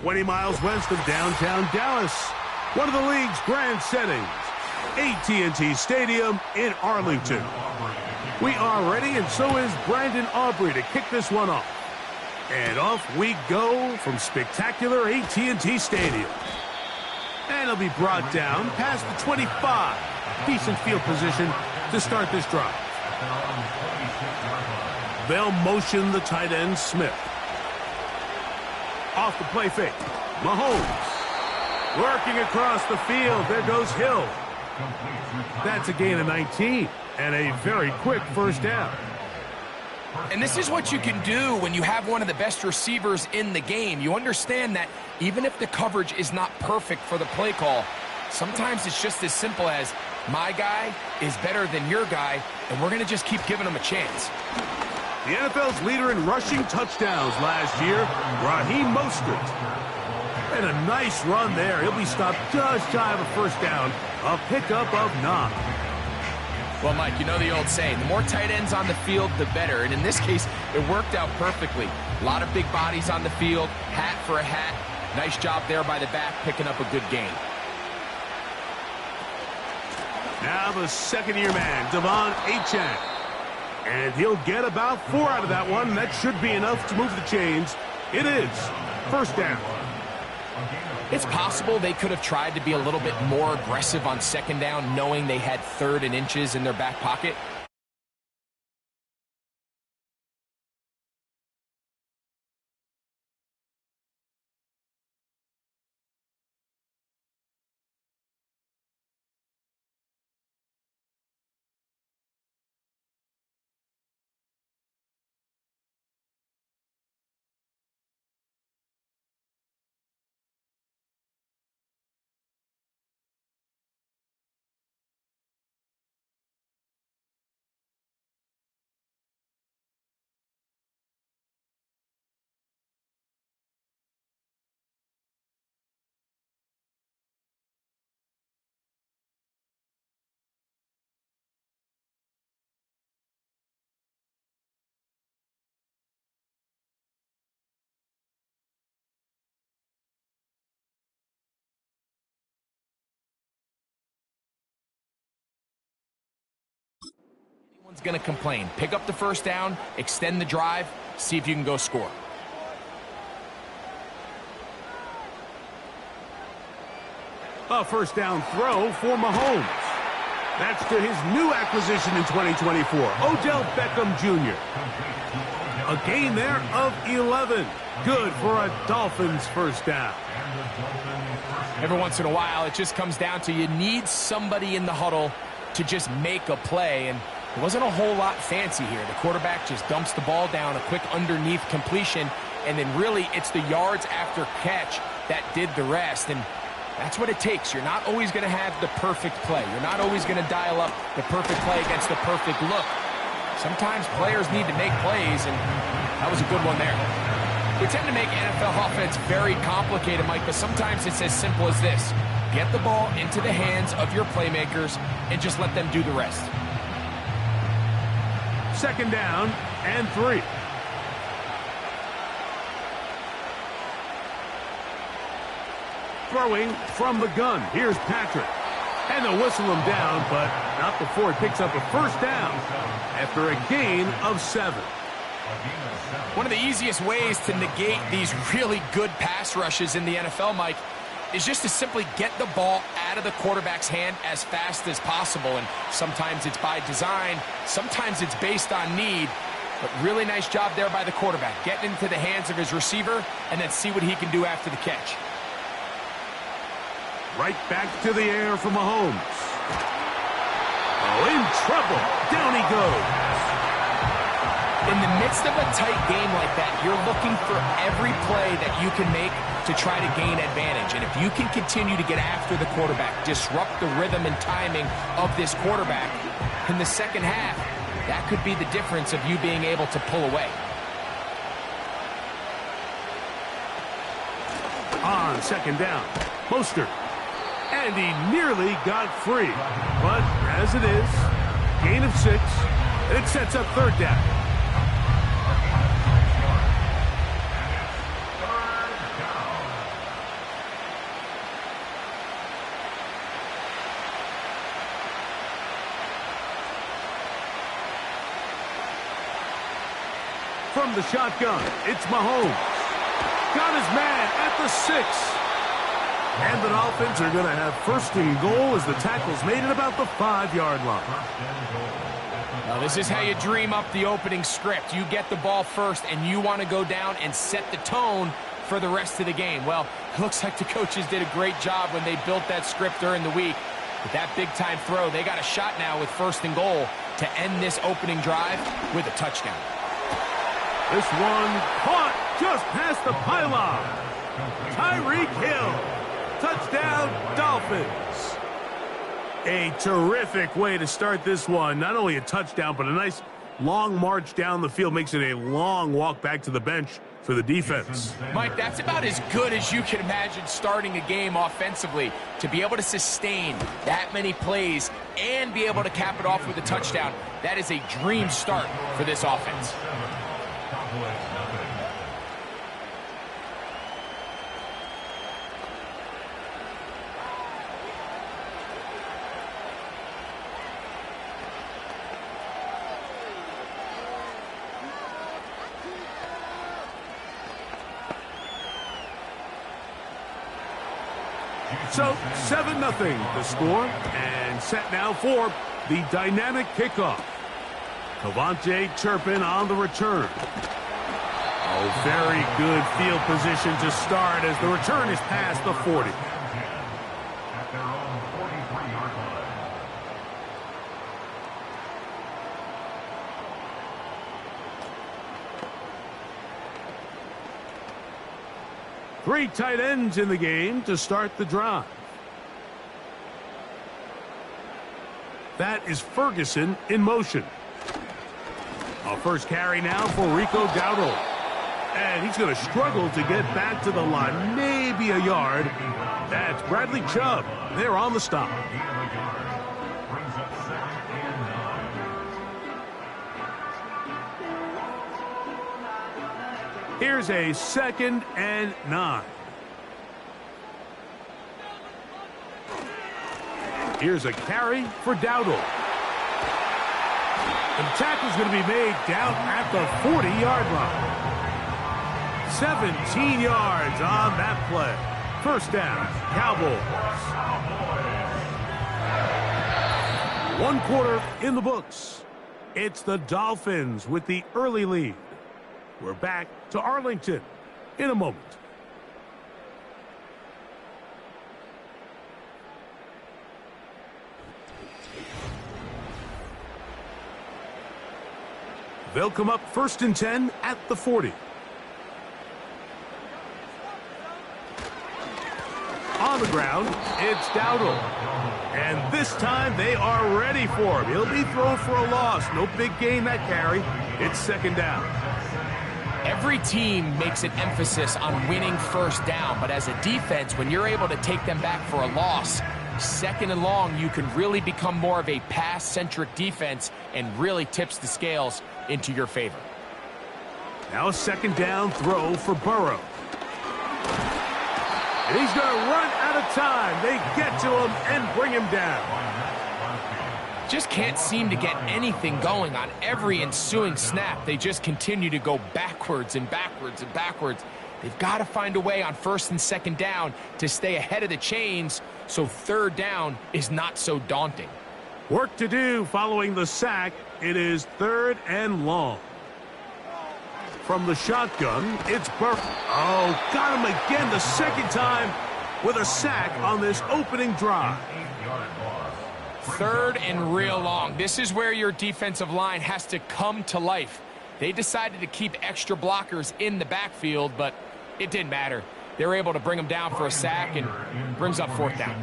20 miles west of downtown Dallas, one of the league's grand settings, AT&T Stadium in Arlington. We are ready, and so is Brandon Aubrey to kick this one off. And off we go from spectacular AT&T Stadium. And it'll be brought down past the 25. Decent field position to start this drive. They'll motion the tight end, Smith. Off the play fake, Mahomes. Working across the field, there goes Hill. That's a gain of 19 and a very quick first down. And this is what you can do when you have one of the best receivers in the game. You understand that even if the coverage is not perfect for the play call, sometimes it's just as simple as my guy is better than your guy, and we're going to just keep giving him a chance. The NFL's leader in rushing touchdowns last year, Raheem Mostert. And a nice run there. He'll be stopped just shy of a first down. A pickup of 9. Well, Mike, you know the old saying, the more tight ends on the field, the better. And in this case, it worked out perfectly. A lot of big bodies on the field, hat for a hat. Nice job there by the back, picking up a good gain. Now the second-year man, Devon Achane. And he'll get about 4 out of that one. That should be enough to move the chains. It is. First down. It's possible they could have tried to be a little bit more aggressive on second down, knowing they had 3rd and inches in their back pocket. One's going to complain. Pick up the first down, extend the drive, see if you can go score. A first down throw for Mahomes. That's to his new acquisition in 2024, Odell Beckham Jr. A gain there of 11. Good for a Dolphins first down. Every once in a while, it just comes down to you need somebody in the huddle to just make a play, and it wasn't a whole lot fancy here. The quarterback just dumps the ball down, a quick underneath completion, and then really it's the yards after catch that did the rest, and that's what it takes. You're not always going to have the perfect play. You're not always going to dial up the perfect play against the perfect look. Sometimes players need to make plays, and that was a good one there. We tend to make NFL offense very complicated, Mike, but sometimes it's as simple as this. Get the ball into the hands of your playmakers and just let them do the rest. Second down and 3. Throwing from the gun. Here's Patrick. And they'll whistle him down, but not before he picks up a first down after a gain of 7. One of the easiest ways to negate these really good pass rushes in the NFL, Mike, is just to simply get the ball out of the quarterback's hand as fast as possible. And sometimes it's by design, sometimes it's based on need. But really nice job there by the quarterback, getting into the hands of his receiver and then see what he can do after the catch. Right back to the air for Mahomes. Oh, in trouble. Down he goes. In the midst of a tight game like that, you're looking for every play that you can make to try to gain advantage. And if you can continue to get after the quarterback, disrupt the rhythm and timing of this quarterback, in the second half, that could be the difference of you being able to pull away. On second down, Mostert. And he nearly got free. But as it is, gain of 6, and it sets up third down. From the shotgun, it's Mahomes. Got his man at the 6. And the Dolphins are going to have first and goal as the tackle's made at about the 5-yard line. Now, this is how you dream up the opening script. You get the ball first, and you want to go down and set the tone for the rest of the game. Well, it looks like the coaches did a great job when they built that script during the week. With that big-time throw, they got a shot now with first and goal to end this opening drive with a touchdown. This one caught just past the pylon. Tyreek Hill. Touchdown, Dolphins. A terrific way to start this one. Not only a touchdown, but a nice long march down the field. Makes it a long walk back to the bench for the defense. Mike, that's about as good as you can imagine starting a game offensively. To be able to sustain that many plays and be able to cap it off with a touchdown, that is a dream start for this offense. So 7-0 the score, and set now for the dynamic kickoff. KaVontae Turpin on the return. Oh, very good field position to start as the return is past the 40. At their own 43-yard line. Three tight ends in the game to start the drive. That is Ferguson in motion. A first carry now for Rico Dowdle. And he's going to struggle to get back to the line. Maybe a yard. That's Bradley Chubb. They're on the stop. Here's a 2nd and 9. Here's a carry for Dowdle. And the tackle's going to be made down at the 40-yard line. 17 yards on that play. First down, Cowboys. 1 quarter in the books. It's the Dolphins with the early lead. We're back to Arlington in a moment. They'll come up 1st and 10 at the 40. On the ground, it's Dowdle. And this time they are ready for him. He'll be thrown for a loss. No big gain that carry. It's 2nd down. Every team makes an emphasis on winning 1st down, but as a defense, when you're able to take them back for a loss, 2nd and long, you can really become more of a pass-centric defense and really tips the scales into your favor. Now a 2nd down throw for Burrow. And he's going to run out of time. They get to him and bring him down. Just can't seem to get anything going on every ensuing snap. They just continue to go backwards and backwards and backwards. They've got to find a way on 1st and 2nd down to stay ahead of the chains so 3rd down is not so daunting. Work to do following the sack. It is 3rd and long. From the shotgun, it's Burrow. Oh, got him again the 2nd time with a sack on this opening drive. 3rd and real long. This is where your defensive line has to come to life. They decided to keep extra blockers in the backfield, but it didn't matter. They were able to bring him down for a sack and brings up 4th down.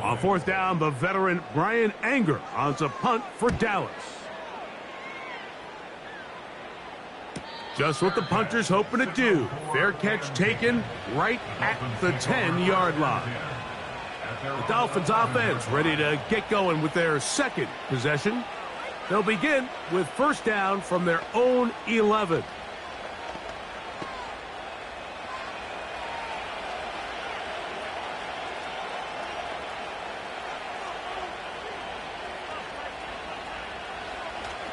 On 4th down, the veteran Brian Anger on to punt for Dallas. Just what the punter's hoping to do. Fair catch taken right at the 10-yard line. The Dolphins offense ready to get going with their 2nd possession. They'll begin with 1st down from their own 11.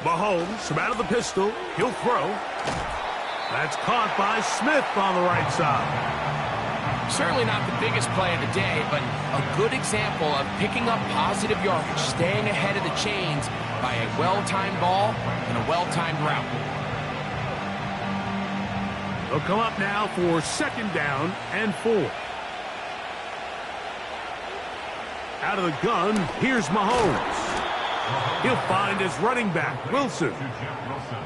Mahomes from out of the pistol. He'll throw. That's caught by Smith on the right side. Certainly not the biggest play of the day, but a good example of picking up positive yardage, staying ahead of the chains by a well-timed ball and a well-timed route. They'll come up now for 2nd down and 4. Out of the gun, here's Mahomes. He'll find his running back, Wilson.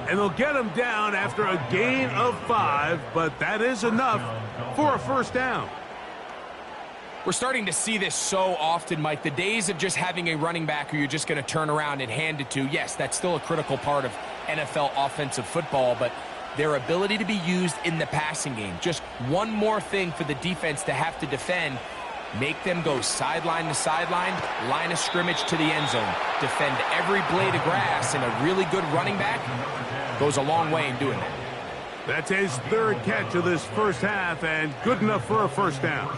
And they'll get him down after a gain of 5, but that is enough for a 1st down. We're starting to see this so often, Mike. The days of just having a running back who you're just going to turn around and hand it to, yes, that's still a critical part of NFL offensive football, but their ability to be used in the passing game, just one more thing for the defense to have to defend. Make them go sideline to sideline, line of scrimmage to the end zone. Defend every blade of grass, and a really good running back goes a long way in doing that. That's his 3rd catch of this 1st half, and good enough for a 1st down.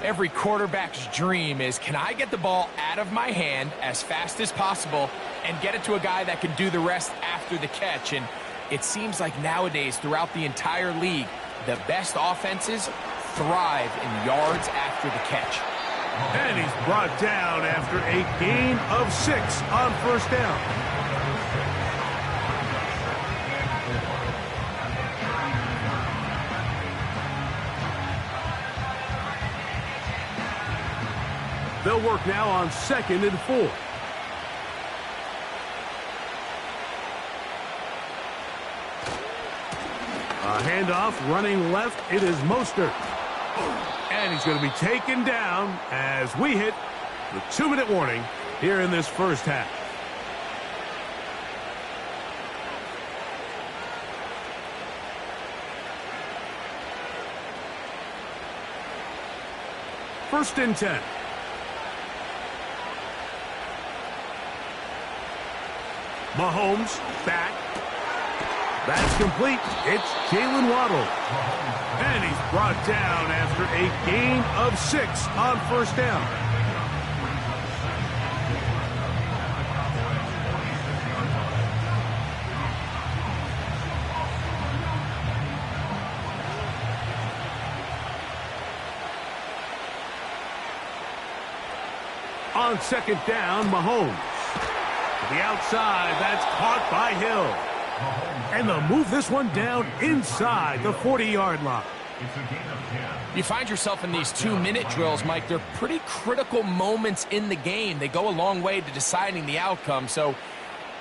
Every quarterback's dream is, can I get the ball out of my hand as fast as possible and get it to a guy that can do the rest after the catch? And it seems like nowadays, throughout the entire league, the best offenses thrive in yards after the catch. And he's brought down after a gain of 6 on 1st down. They'll work now on 2nd and 4. A handoff running left. It is Mostert. And he's going to be taken down as we hit the 2-minute warning here in this 1st half. First and 10. Mahomes back. That's complete. It's Jalen Waddle. And he's brought down after a gain of 6 on 1st down. On second down, Mahomes. To the outside, that's caught by Hill. And they'll move this one down inside the 40-yard line. It's a gain of 10. You find yourself in these 2-minute drills, Mike. They're pretty critical moments in the game. They go a long way to deciding the outcome. So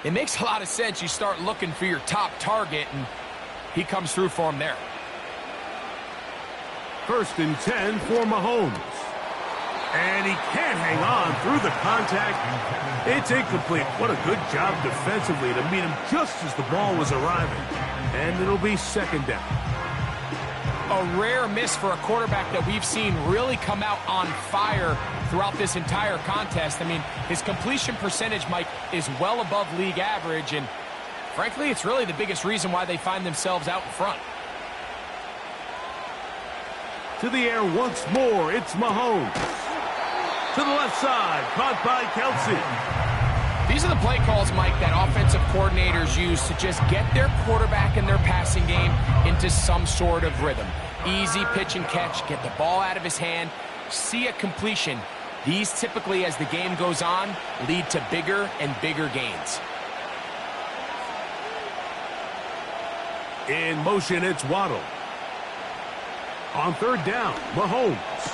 it makes a lot of sense. You start looking for your top target, and he comes through for him there. 1st and 10 for Mahomes. And he can't hang on through the contact. It's incomplete. What a good job defensively to meet him just as the ball was arriving. And it'll be 2nd down. A rare miss for a quarterback that we've seen really come out on fire throughout this entire contest. I mean, his completion percentage, Mike, is well above league average, and frankly, it's really the biggest reason why they find themselves out in front. To the air once more, it's Mahomes. To the left side, caught by Kelsey. These are the play calls, Mike, that offensive coordinators use to just get their quarterback and their passing game into some sort of rhythm. Easy pitch and catch, get the ball out of his hand, see a completion. These typically, as the game goes on, lead to bigger and bigger gains. In motion, it's Waddle. On 3rd down, Mahomes.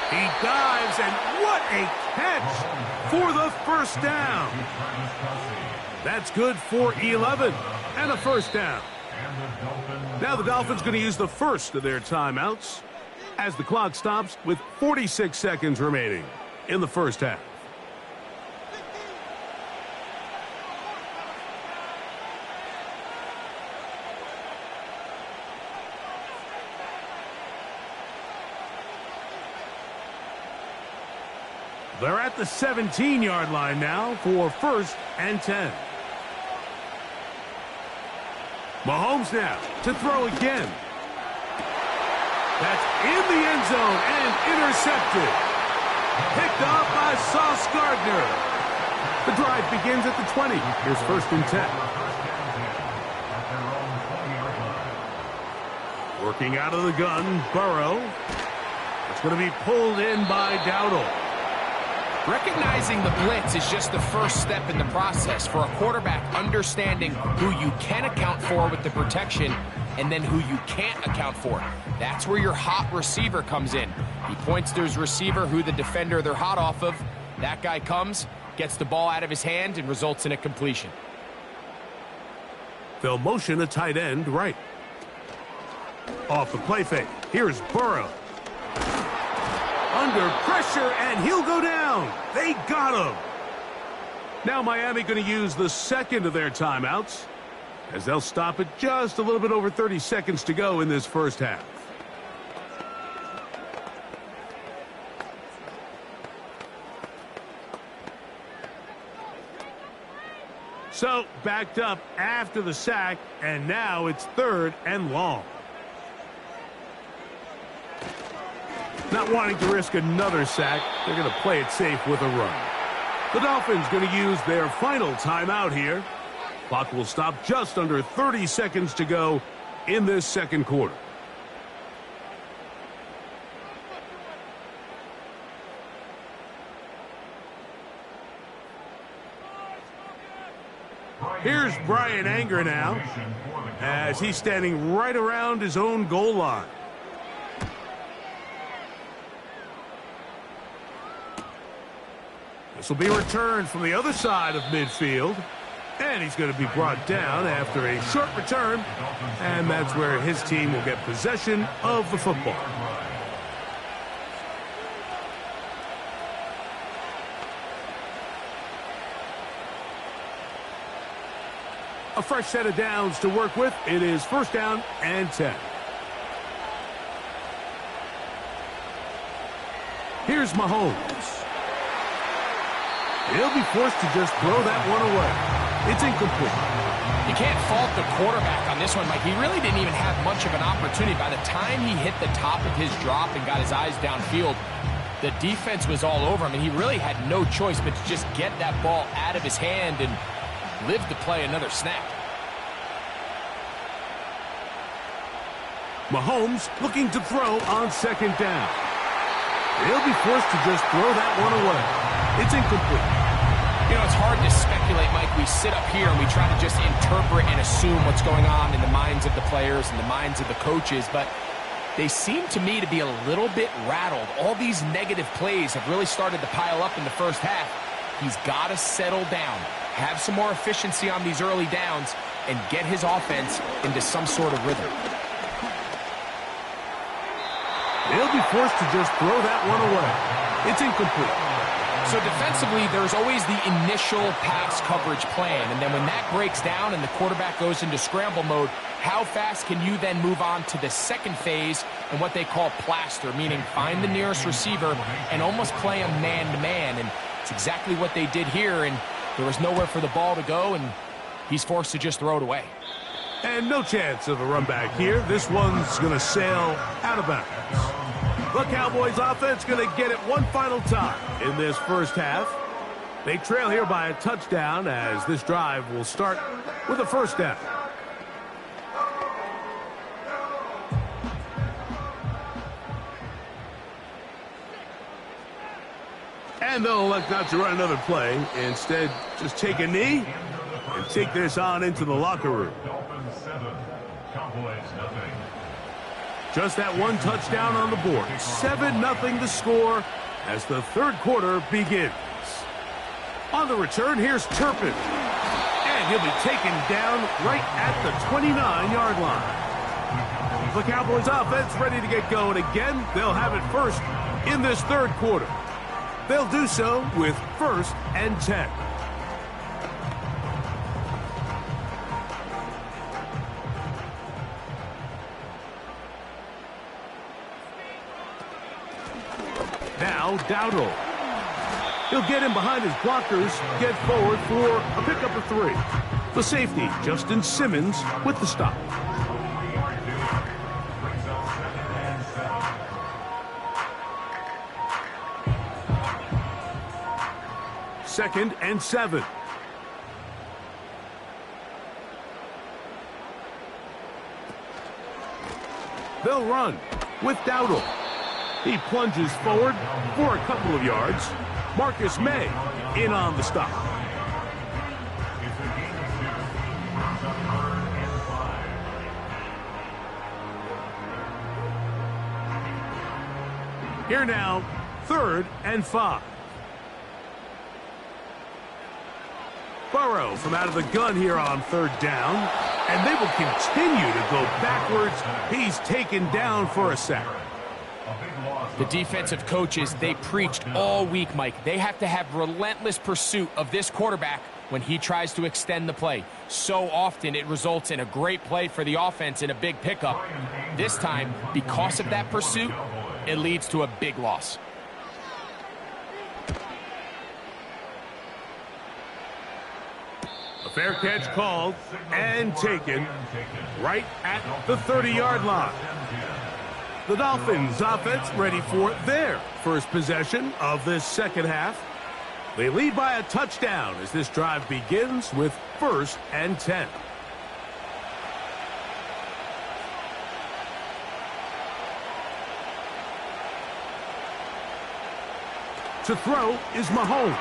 He dives, and what a catch for the 1st down. That's good for 11 and a 1st down. Now the Dolphins going to use the first of their timeouts as the clock stops with 46 seconds remaining in the 1st half. They're at the 17-yard line now for 1st and 10. Mahomes now to throw again. That's in the end zone and intercepted. Picked off by Sauce Gardner. The drive begins at the 20. Here's 1st and 10. Working out of the gun, Burrow. It's going to be pulled in by Dowdle. Recognizing the blitz is just the first step in the process for a quarterback, understanding who you can account for with the protection and then who you can't account for. That's where your hot receiver comes in. He points to his receiver, who the defender they're hot off of. That guy comes, gets the ball out of his hand, and results in a completion. They'll motion a tight end right. Off the play fake, here's Burrow. Under pressure, and he'll go down. They got him. Now Miami going to use the 2nd of their timeouts as they'll stop it just a little bit over 30 seconds to go in this 1st half. So backed up after the sack, and now it's 3rd and long. Not wanting to risk another sack, they're going to play it safe with a run. The Dolphins going to use their final timeout here. Clock will stop just under 30 seconds to go in this 2nd quarter. Here's Brian Anger now as he's standing right around his own goal line. This will be returned from the other side of midfield. And he's going to be brought down after a short return. And that's where his team will get possession of the football. A fresh set of downs to work with. It is 1st down and 10. Here's Mahomes. He'll be forced to just throw that one away. It's incomplete. You can't fault the quarterback on this one, Mike. He really didn't even have much of an opportunity. By the time he hit the top of his drop and got his eyes downfield, the defense was all over him, and he really had no choice but to just get that ball out of his hand and live to play another snap. Mahomes looking to throw on 2nd down. He'll be forced to just throw that one away. It's incomplete. You know, it's hard to speculate, Mike. We sit up here and we try to just interpret and assume what's going on in the minds of the players and the minds of the coaches, but they seem to me to be a little bit rattled. All these negative plays have really started to pile up in the first half. He's got to settle down, have some more efficiency on these early downs, and get his offense into some sort of rhythm. He'll be forced to just throw that one away. It's incomplete. So defensively, there's always the initial pass coverage plan, and then when that breaks down and the quarterback goes into scramble mode, how fast can you then move on to the second phase and what they call plaster, meaning find the nearest receiver and almost play a man-to-man, and it's exactly what they did here, and there was nowhere for the ball to go, and he's forced to just throw it away. And no chance of a run back here. This one's going to sail out of bounds. The Cowboys offense going to get it one final time in this first half. They trail here by a touchdown as this drive will start with a first down. And they'll elect not to run another play. Instead, just take a knee and take this on into the locker room. Dolphins 7, Cowboys nothing. Just that one touchdown on the board. 7-0 the score as the third quarter begins. On the return, here's Turpin. And he'll be taken down right at the 29-yard line. The Cowboys offense ready to get going again. They'll have it first in this third quarter. They'll do so with 1st and 10. Now Dowdle. He'll get in behind his blockers, get forward for a pickup of 3. The safety, Justin Simmons, with the stop. Second and 7. They'll run with Dowdle. He plunges forward for a couple of yards. Marcus May in on the stop. Here now, 3rd and 5. Burrow from out of the gun here on 3rd down. And they will continue to go backwards. He's taken down for a sack. The defensive coaches, they preached all week, Mike. They have to have relentless pursuit of this quarterback when he tries to extend the play. So often it results in a great play for the offense and a big pickup. This time, because of that pursuit, it leads to a big loss. A fair catch called and taken right at the 30-yard line. The Dolphins offense ready for their first possession of this second half. They lead by a touchdown as this drive begins with 1st and 10. To throw is Mahomes.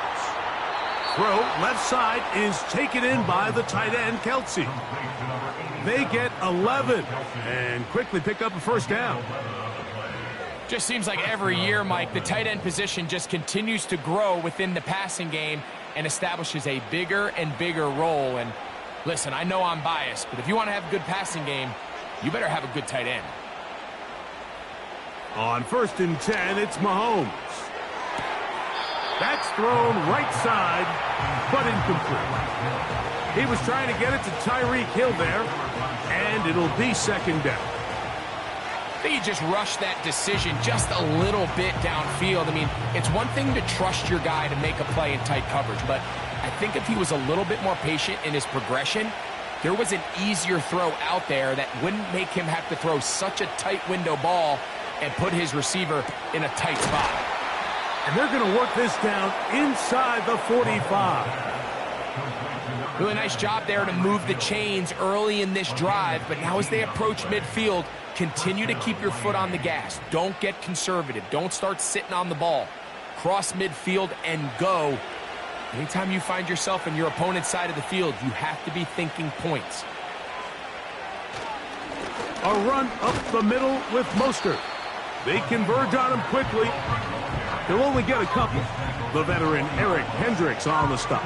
Throw left side is taken in by the tight end, Kelsey. They get 11 and quickly pick up a first down. Just seems like every year, Mike, the tight end position just continues to grow within the passing game and establishes a bigger and bigger role. And listen, I know I'm biased, but if you want to have a good passing game, you better have a good tight end. On 1st and 10, it's Mahomes. That's thrown right side, but incomplete. He was trying to get it to Tyreek Hill there, and it'll be 2nd down. I think he just rushed that decision just a little bit downfield. I mean, it's one thing to trust your guy to make a play in tight coverage, but I think if he was a little bit more patient in his progression, there was an easier throw out there that wouldn't make him have to throw such a tight window ball and put his receiver in a tight spot. And they're going to work this down inside the 45. Really nice job there to move the chains early in this drive, but now as they approach midfield, continue to keep your foot on the gas. Don't get conservative. Don't start sitting on the ball. cross midfield and go. Anytime you find yourself in your opponent's side of the field, you have to be thinking points. A run up the middle with Mostert. They converge on him quickly. He'll only get a couple. The veteran Eric Hendricks on the stop.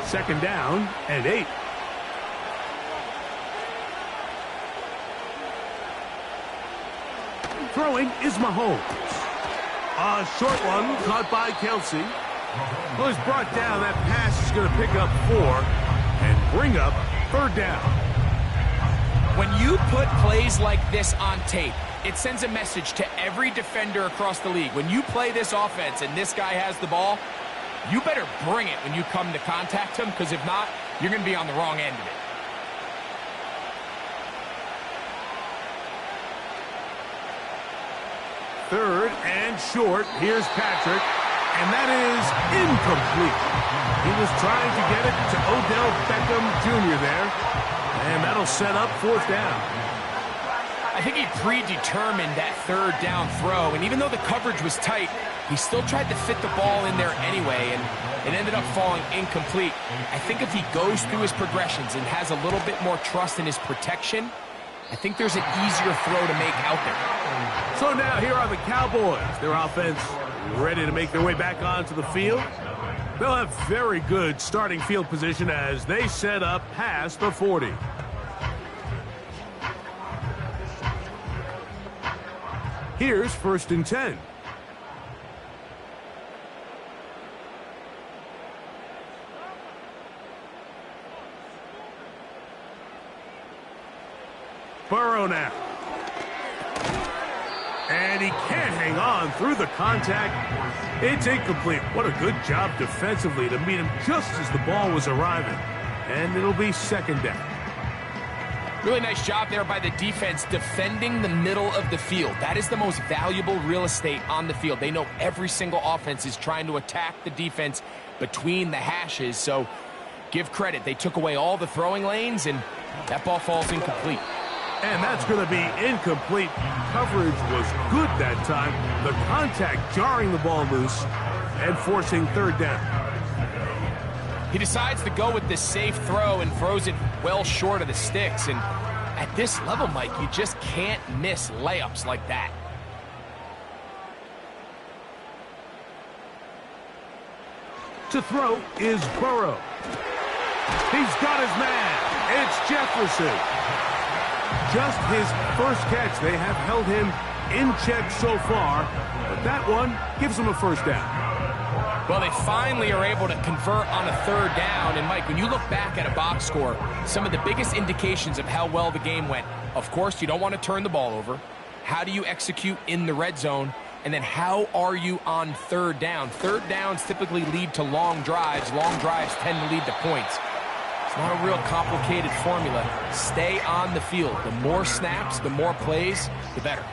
Second down and 8. Throwing is Mahomes. A short one caught by Kelsey. Well, he's brought down. That pass is going to pick up 4 and bring up third down. When you put plays like this on tape, it sends a message to every defender across the league. When you play this offense and this guy has the ball, you better bring it when you come to contact him, because if not, you're going to be on the wrong end of it. Third and short. Here's Patrick. And that is incomplete. He was trying to get it to Odell Beckham Jr. there. And that'll set up fourth down. I think he predetermined that third down throw. And even though the coverage was tight, he still tried to fit the ball in there anyway. And it ended up falling incomplete. I think if he goes through his progressions and has a little bit more trust in his protection, I think there's an easier throw to make out there. So now here are the Cowboys. Their offense ready to make their way back onto the field. They'll have very good starting field position as they set up past the 40. Here's first and 10. Burrow now. And he can't hang on through the contact. It's incomplete. What a good job defensively to meet him just as the ball was arriving. And it'll be second down. Really nice job there by the defense defending the middle of the field. That is the most valuable real estate on the field. They know every single offense is trying to attack the defense between the hashes. So give credit. They took away all the throwing lanes, and that ball falls incomplete. And that's going to be incomplete. Coverage was good that time. The contact jarring the ball loose and forcing third down. He decides to go with this safe throw and throws it well short of the sticks. And at this level, Mike, you just can't miss layups like that. To throw is Burrow. He's got his man. It's Jefferson. Just his first catch. They have held him in check so far, but that one gives him a first down. Well, they finally are able to convert on a third down. And, Mike, when you look back at a box score, some of the biggest indications of how well the game went, of course, you don't want to turn the ball over. How do you execute in the red zone? And then how are you on third down? Third downs typically lead to long drives. Long drives tend to lead to points. It's not a real complicated formula. Stay on the field. The more snaps, the more plays, the better.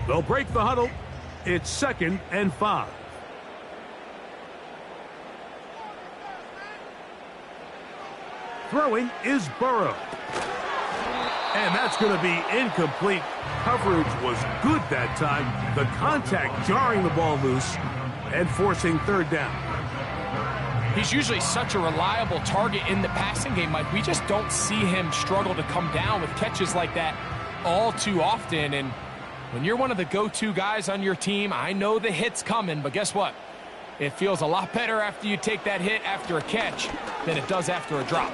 They'll break the huddle. It's second and 5. Throwing is Burrow. And that's going to be incomplete. Coverage was good that time. The contact jarring the ball loose and forcing third down. He's usually such a reliable target in the passing game, Mike. We just don't see him struggle to come down with catches like that all too often. And when you're one of the go-to guys on your team, I know the hit's coming, but guess what? It feels a lot better after you take that hit after a catch than it does after a drop.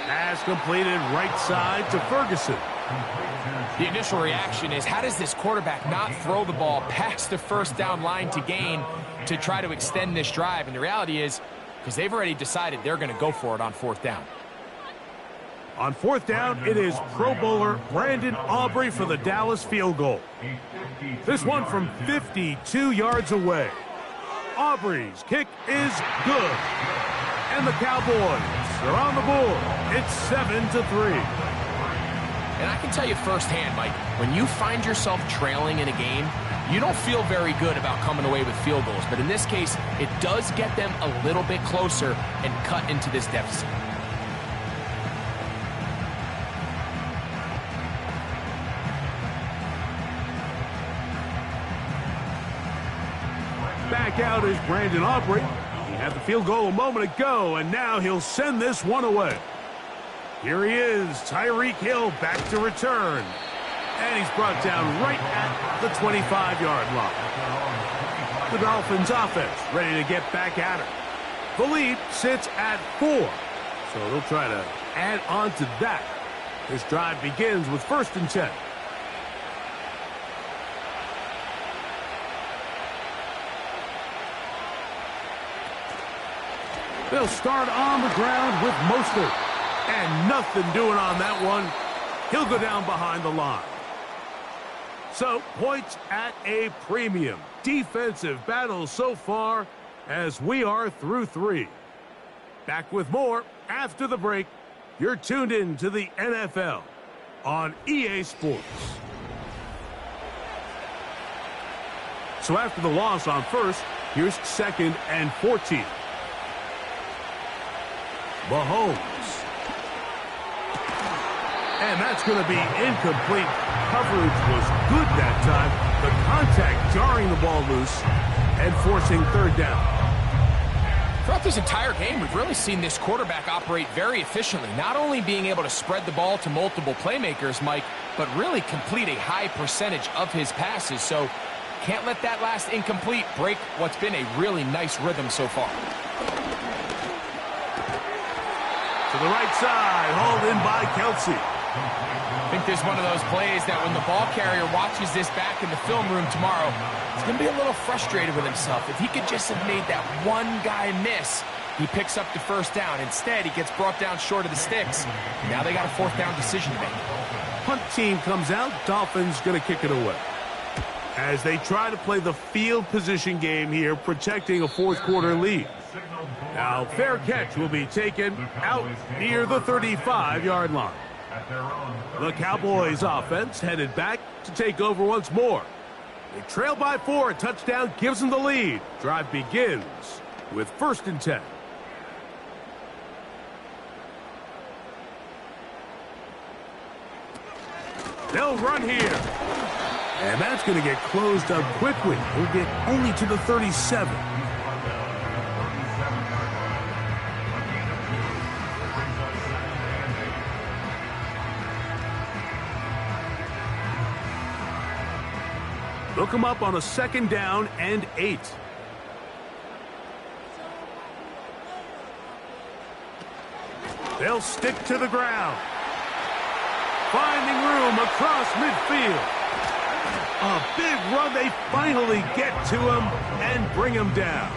Pass completed right side to Ferguson. The initial reaction is, how does this quarterback not throw the ball past the first down line to gain to try to extend this drive? And the reality is, because they've already decided they're going to go for it on fourth down. On fourth down, it is Pro Bowler Brandon Aubrey for the Dallas field goal. This one from 52 yards away. Aubrey's kick is good. And the Cowboys are on the board. It's 7-3. And I can tell you firsthand, Mike, when you find yourself trailing in a game, you don't feel very good about coming away with field goals. But in this case, it does get them a little bit closer and cut into this deficit. Back out is Brandon Aubrey. He had the field goal a moment ago, and now he'll send this one away. Here he is, Tyreek Hill back to return. And he's brought down right at the 25-yard line. The Dolphins offense ready to get back at it. The lead sits at 4, so they'll try to add on to that. This drive begins with 1st and 10. They'll start on the ground with Mostert. And nothing doing on that one. He'll go down behind the line. So, points at a premium. Defensive battle so far as we are through 3. Back with more after the break. You're tuned in to the NFL on EA Sports. So after the loss on 1st, here's 2nd and 14. Mahomes. And that's going to be incomplete. Coverage was good that time. The contact jarring the ball loose and forcing 3rd down. Throughout this entire game, we've really seen this quarterback operate very efficiently, not only being able to spread the ball to multiple playmakers, Mike, but really complete a high percentage of his passes. So can't let that last incomplete break what's been a really nice rhythm so far. To the right side, hauled in by Kelsey. I think there's one of those plays that when the ball carrier watches this back in the film room tomorrow, he's going to be a little frustrated with himself. If he could just have made that one guy miss, he picks up the 1st down. Instead, he gets brought down short of the sticks. Now they got a 4th down decision to make. Punt team comes out. Dolphins going to kick it away. As they try to play the field position game here, protecting a 4th quarter lead. Now, fair catch will be taken out near the 35-yard line. The Cowboys offense headed back to take over once more. They trail by 4. A touchdown gives them the lead. Drive begins with 1st and 10. They'll run here. And that's going to get closed up quickly. We'll get only to the 37. They'll come up on a 2nd down and 8. They'll stick to the ground. Finding room across midfield. A big run. They finally get to him and bring him down.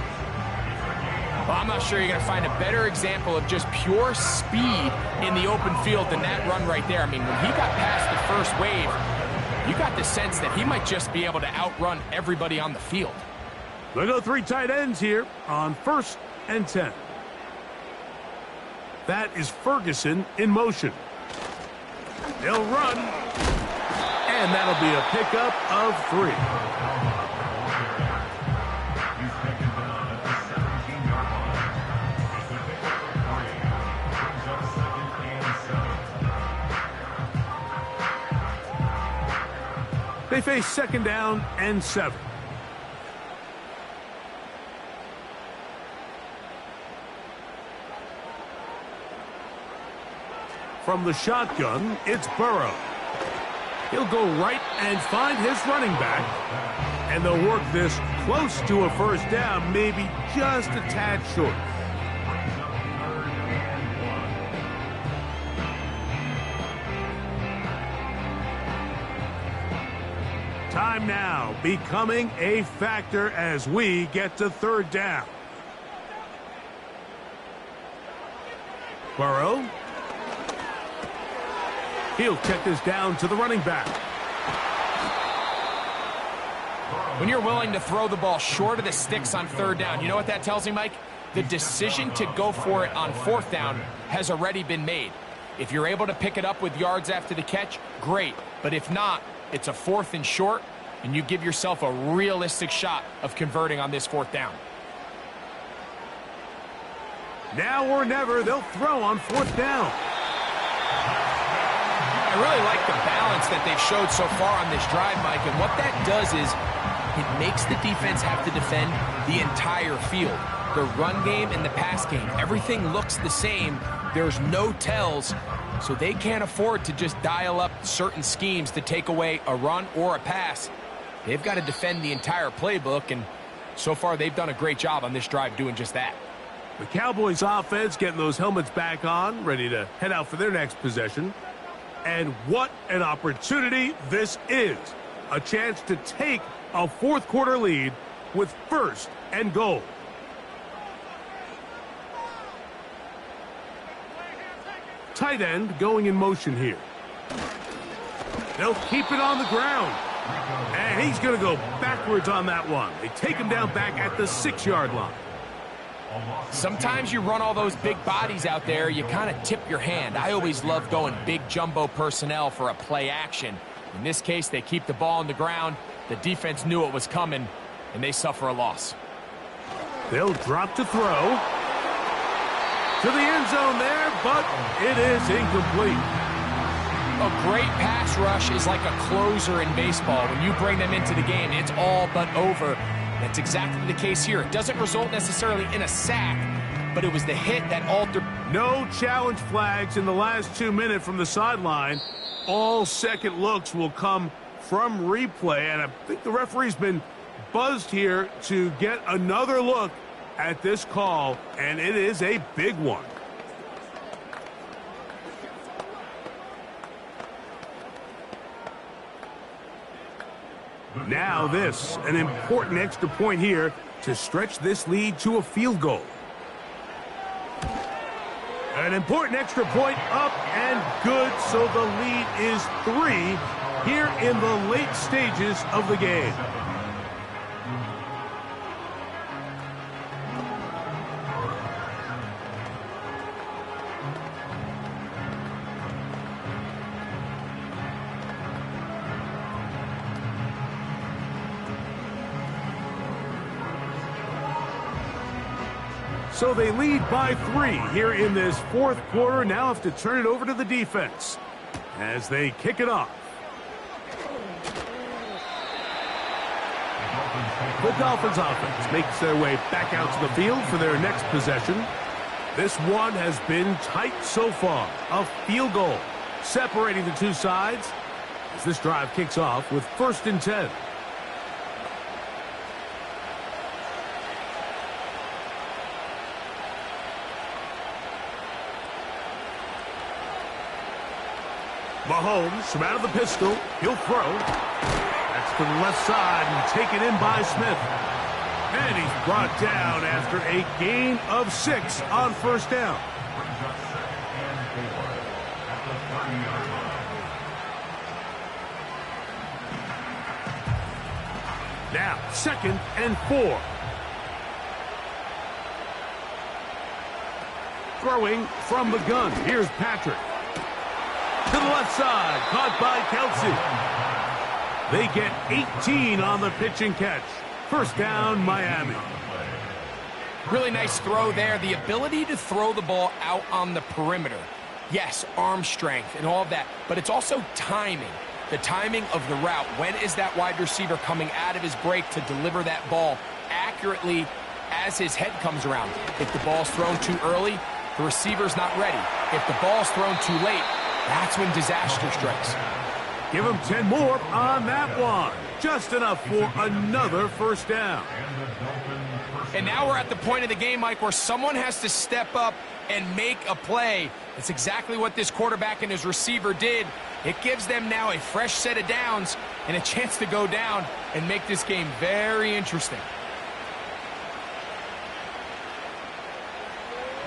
Well, I'm not sure you're going to find a better example of just pure speed in the open field than that run right there. I mean, when he got past the first wave, you got the sense that he might just be able to outrun everybody on the field. They'll go 3 tight ends here on 1st and 10. That is Ferguson in motion. They'll run, and that'll be a pickup of 3. They face 2nd down and 7. From the shotgun, it's Burrow. He'll go right and find his running back. And they'll work this close to a 1st down, maybe just a tad short. Time now becoming a factor as we get to 3rd down. Burrow. He'll check this down to the running back. When you're willing to throw the ball short of the sticks on 3rd down, you know what that tells me, Mike? The decision to go for it on 4th down has already been made. If you're able to pick it up with yards after the catch, great. But if not, it's a 4th and short, and you give yourself a realistic shot of converting on this 4th down. Now or never, they'll throw on 4th down. I really like the balance that they've showed so far on this drive, Mike, and what that does is it makes the defense have to defend the entire field. The run game and the pass game, everything looks the same. There's no tells, so they can't afford to just dial up certain schemes to take away a run or a pass. They've got to defend the entire playbook, and so far they've done a great job on this drive doing just that. The Cowboys offense getting those helmets back on, ready to head out for their next possession. And what an opportunity this is. A chance to take a 4th quarter lead with 1st and goal. Tight end going in motion here. They'll keep it on the ground. And he's going to go backwards on that one. They take him down back at the 6-yard line. Sometimes you run all those big bodies out there, you kind of tip your hand. I always love going big jumbo personnel for a play action. In this case, they keep the ball on the ground. The defense knew it was coming, and they suffer a loss. They'll drop to throw. To the end zone there, but it is incomplete. A great pass rush is like a closer in baseball. When you bring them into the game, it's all but over. That's exactly the case here. It doesn't result necessarily in a sack, but it was the hit that altered. No challenge flags in the last 2 minutes from the sideline. All second looks will come from replay, and I think the referee's been buzzed here to get another look at this call, and it is a big one. Now this, an important extra point here to stretch this lead to a field goal. An important extra point up and good, so the lead is 3 here in the late stages of the game. So they lead by 3 here in this 4th quarter. Now have to turn it over to the defense as they kick it off. The Dolphins offense makes their way back out to the field for their next possession. This one has been tight so far. A field goal separating the two sides as this drive kicks off with 1st and 10. Mahomes from out of the pistol. He'll throw. That's to the left side and taken in by Smith. And he's brought down after a gain of 6 on 1st down. Now 2nd and 4. Throwing from the gun. Here's Patrick. To the left side, caught by Kelsey. They get 18 on the pitch and catch. 1st down, Miami. Really nice throw there. The ability to throw the ball out on the perimeter. Yes, arm strength and all of that, but it's also timing. The timing of the route. When is that wide receiver coming out of his break to deliver that ball accurately as his head comes around? If the ball's thrown too early, the receiver's not ready. If the ball's thrown too late, that's when disaster strikes. Give him 10 more on that one. Just enough for another 1st down. And now we're at the point of the game, Mike, where someone has to step up and make a play. That's exactly what this quarterback and his receiver did. It gives them now a fresh set of downs and a chance to go down and make this game very interesting.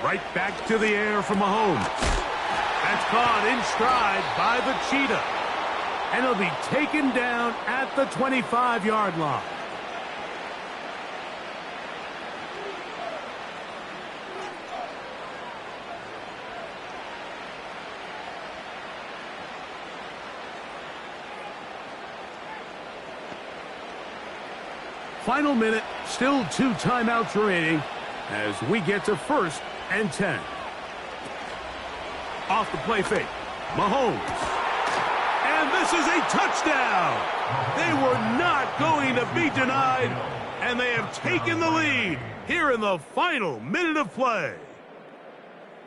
Right back to the air from Mahomes. That's caught in stride by the Cheetah. And he'll be taken down at the 25-yard line. final minute, still 2 timeouts remaining as we get to 1st and 10. Off the play fake, Mahomes. And this is a touchdown. They were not going to be denied, and they have taken the lead here in the final minute of play.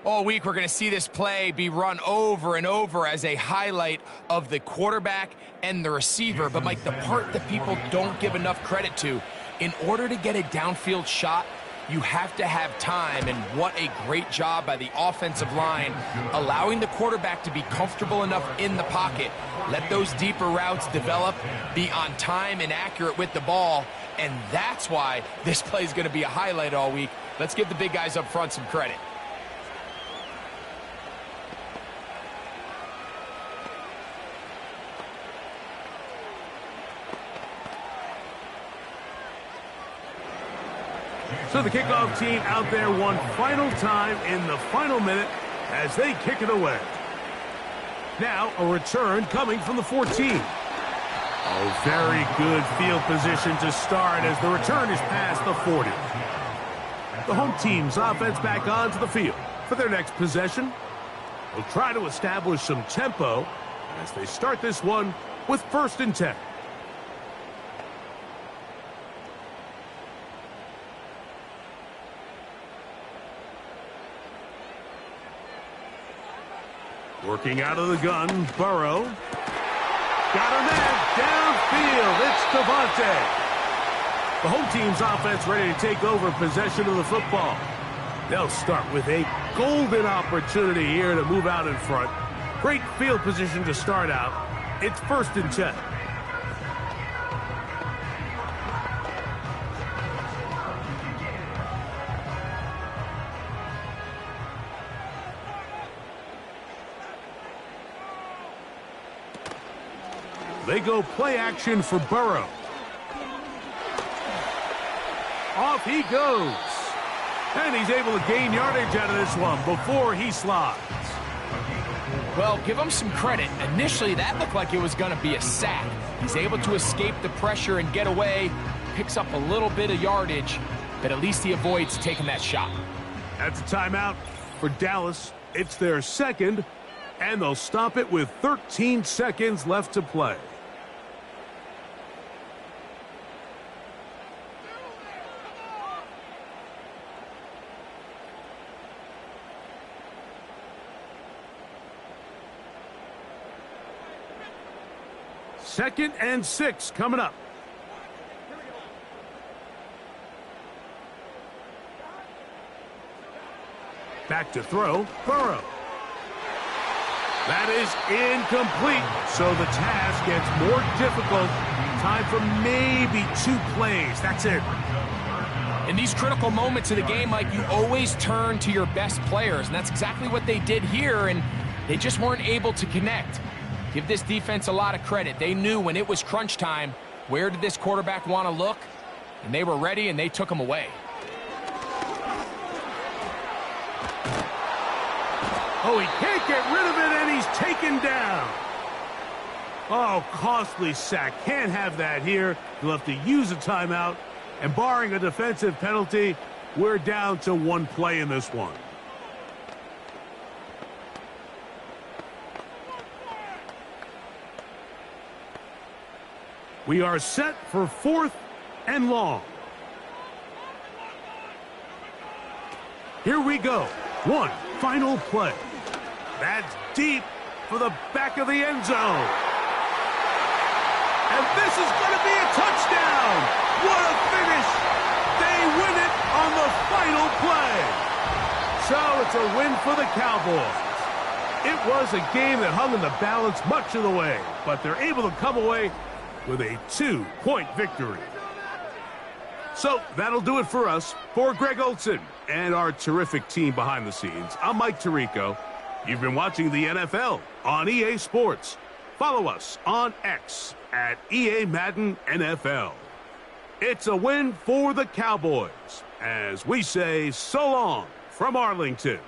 All week, we're going to see this play be run over and over as a highlight of the quarterback and the receiver. But, Mike, the part that people don't give enough credit to, in order to get a downfield shot, you have to have time, and what a great job by the offensive line, allowing the quarterback to be comfortable enough in the pocket, let those deeper routes develop, be on time and accurate with the ball, and that's why this play is going to be a highlight all week. Let's give the big guys up front some credit. So the kickoff team out there one final time in the final minute as they kick it away. Now a return coming from the 14. Oh, very good field position to start as the return is past the 40. The home team's offense back onto the field for their next possession. They'll try to establish some tempo as they start this one with 1st and 10. Working out of the gun, Burrow. Got a man downfield. It's Devontae. The home team's offense ready to take over possession of the football. They'll start with a golden opportunity here to move out in front. Great field position to start out. It's 1st and 10. They go play action for Burrow. Off he goes. And he's able to gain yardage out of this one before he slides. Well, give him some credit. Initially, that looked like it was going to be a sack. He's able to escape the pressure and get away. Picks up a little bit of yardage, but at least he avoids taking that shot. That's a timeout for Dallas. It's their 2nd, and they'll stop it with 13 seconds left to play. Second and 6 coming up. Back to throw, Burrow. That is incomplete, so the task gets more difficult. Time for maybe 2 plays. That's it. In these critical moments of the game, Mike, you always turn to your best players, and that's exactly what they did here, and they just weren't able to connect. Give this defense a lot of credit. They knew when it was crunch time, where did this quarterback want to look? And they were ready, and they took him away. Oh, he can't get rid of it, and he's taken down. Oh, costly sack. Can't have that here. He'll have to use a timeout. And barring a defensive penalty, we're down to 1 play in this one. We are set for 4th and long. Here we go. One final play. That's deep for the back of the end zone. And this is going to be a touchdown. What a finish. They win it on the final play. So it's a win for the Cowboys. It was a game that hung in the balance much of the way, but they're able to come away with a 2-point victory. So that'll do it for us. For Greg Olsen and our terrific team behind the scenes, I'm Mike Tirico. You've been watching the NFL on EA Sports. Follow us on X at EA Madden NFL. It's a win for the Cowboys as we say so long from Arlington.